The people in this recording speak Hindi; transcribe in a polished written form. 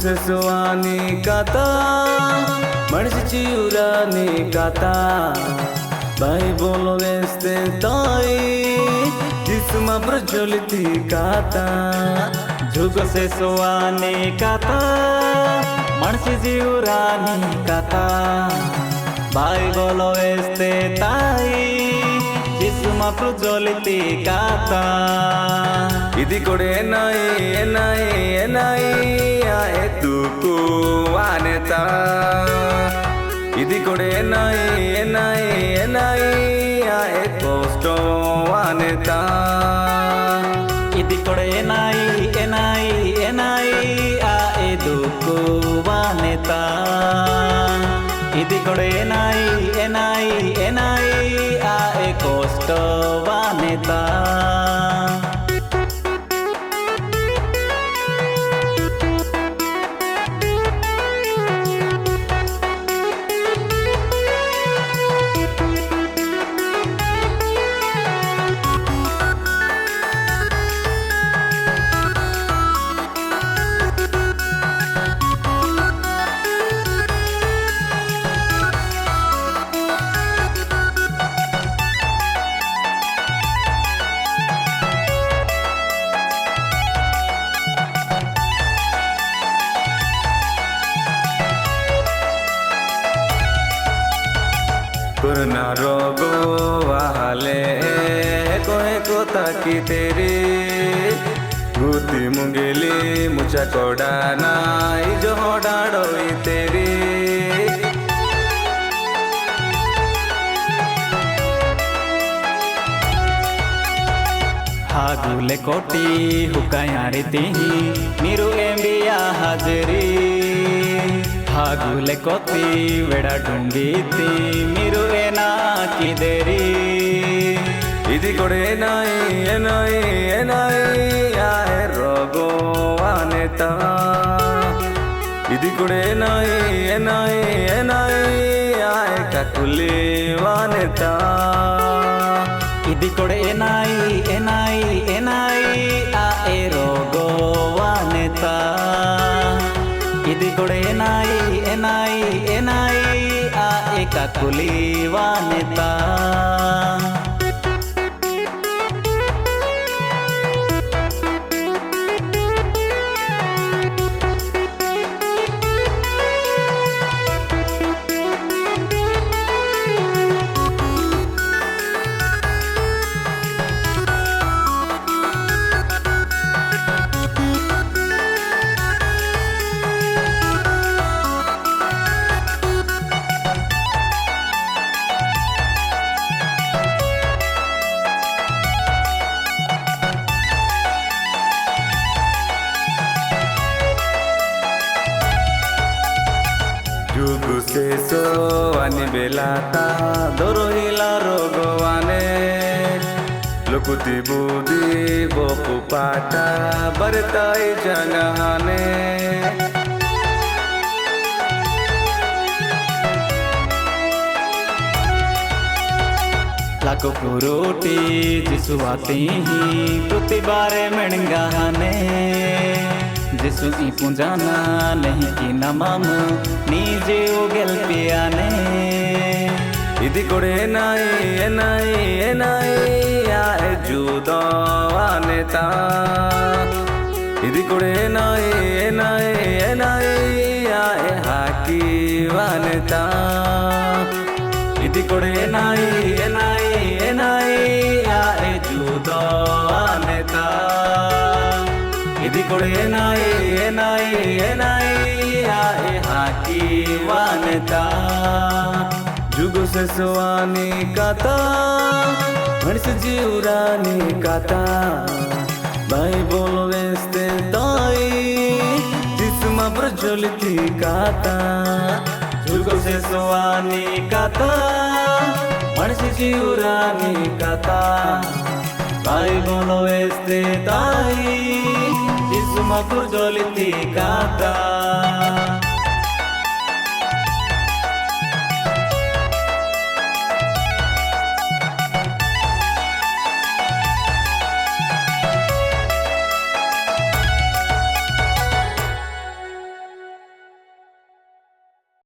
sesuani kata Marsici urani kata Bible veste tai Jisma प्रज्वलिति kata जुग sesuani kata Marsici urani kata Bible veste tai Jisma प्रज्वलिति kata Idi kode enai ae tuku waneta Idi kode enai ae kosto waneta Idi kode enai ae duku waneta Idi kode enai ae kosto waneta corona रोगो वाले कोहे को ताकी तेरी गुती मुंगेली मुचा कोडाना इजो होडाड़ो तेरी हागुले कोटी हुकायारी तिही मीरू एम्बिया हाजरी हागुले कोती वेड़ा ढूंढीती मीरू एना की देरी इदी कोडे एनाई आए रोगो वानेता इदी कोडे एनाई आए काकुली वानेता इदी कोडे एनाई आए रोगो वानेता इदी कोडे एनाई आए काकुली वानेता जुगु से सो आनी बेलाता दोरो हिला रोगवाने लुकुती बुदी बोपु पाटा बरताई जंगाने लाको कुरोटी जिसुवाती ही प्रति बारे मेणगाने जिसु ई पुंजाना नहीं की नमामु नीजे उगल पियाने इदी कोडे एनाई आए जुदो वानेता इदी कोडे एनाई आए हाकी वानेता इदी कोडे एनाई आए जुदो वानेता इदी कोडे एनाई आए हाकी वानेता जुगो sesuani kata Marsici urani kata Bible veste tai Jisma प्रज्वलिति kata जुगो sesuani kata Marsici urani kata Bible veste tai Jisma प्रज्वलिति kata